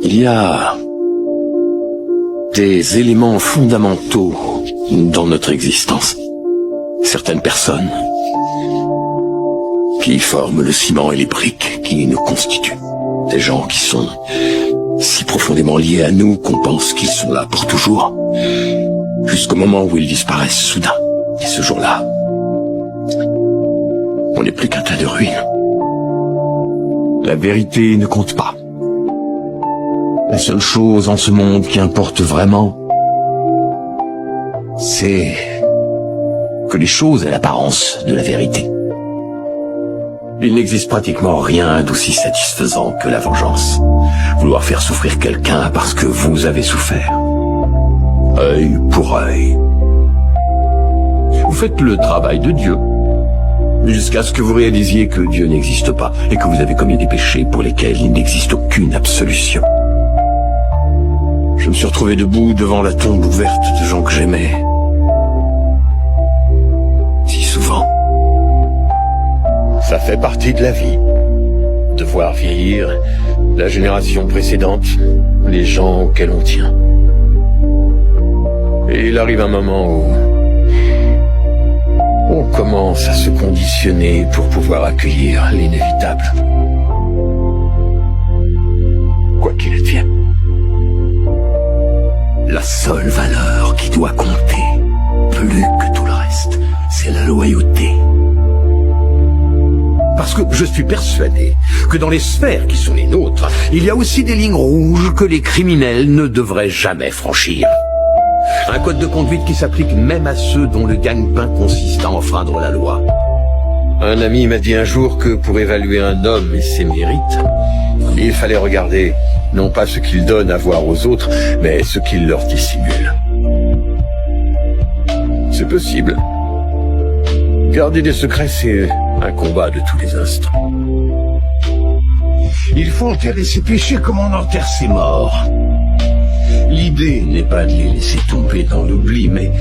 Il y a des éléments fondamentaux dans notre existence. Certaines personnes qui forment le ciment et les briques qui nous constituent. Des gens qui sont si profondément liés à nous qu'on pense qu'ils sont là pour toujours, jusqu'au moment où ils disparaissent soudain. Et ce jour-là, on n'est plus qu'un tas de ruines. La vérité ne compte pas. La seule chose en ce monde qui importe vraiment, c'est que les choses aient l'apparence de la vérité. Il n'existe pratiquement rien d'aussi satisfaisant que la vengeance. Vouloir faire souffrir quelqu'un parce que vous avez souffert. Œil pour œil. Vous faites le travail de Dieu, jusqu'à ce que vous réalisiez que Dieu n'existe pas et que vous avez commis des péchés pour lesquels il n'existe aucune absolution. Je me suis retrouvé debout devant la tombe ouverte de gens que j'aimais. Si souvent. Ça fait partie de la vie, de voir vieillir la génération précédente, les gens auxquels on tient. Et il arrive un moment où on commence à se conditionner pour pouvoir accueillir l'inévitable. Quoi qu'il advienne. La seule valeur qui doit compter, plus que tout le reste, c'est la loyauté. Parce que je suis persuadé que dans les sphères qui sont les nôtres, il y a aussi des lignes rouges que les criminels ne devraient jamais franchir. Un code de conduite qui s'applique même à ceux dont le gagne-pain consiste à enfreindre la loi. Un ami m'a dit un jour que pour évaluer un homme et ses mérites, il fallait regarder non pas ce qu'il donne à voir aux autres, mais ce qu'il leur dissimule. C'est possible. Garder des secrets, c'est un combat de tous les instants. Il faut enterrer ses péchés comme on enterre ses morts. L'idée n'est pas de les laisser tomber dans l'oubli, mais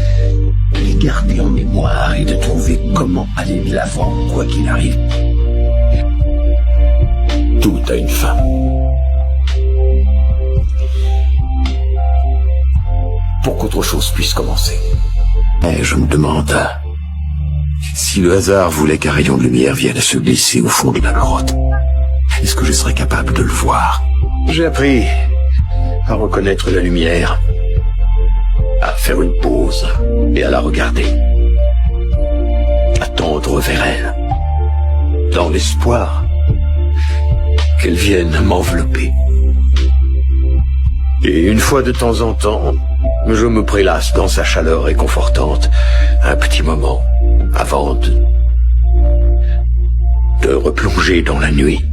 de les garder en mémoire et de trouver comment aller de l'avant, quoi qu'il arrive. Tout a une fin. Pour qu'autre chose puisse commencer. Et je me demande si le hasard voulait qu'un rayon de lumière vienne à se glisser au fond de la grotte. Est-ce que je serais capable de le voir? J'ai appris à reconnaître la lumière, à faire une pause et à la regarder, à tendre vers elle, dans l'espoir qu'elle vienne m'envelopper. Et une fois de temps en temps, je me prélasse dans sa chaleur réconfortante, un petit moment, avant de replonger dans la nuit.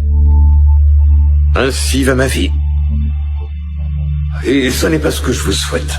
Ainsi va ma vie. Et ce n'est pas ce que je vous souhaite.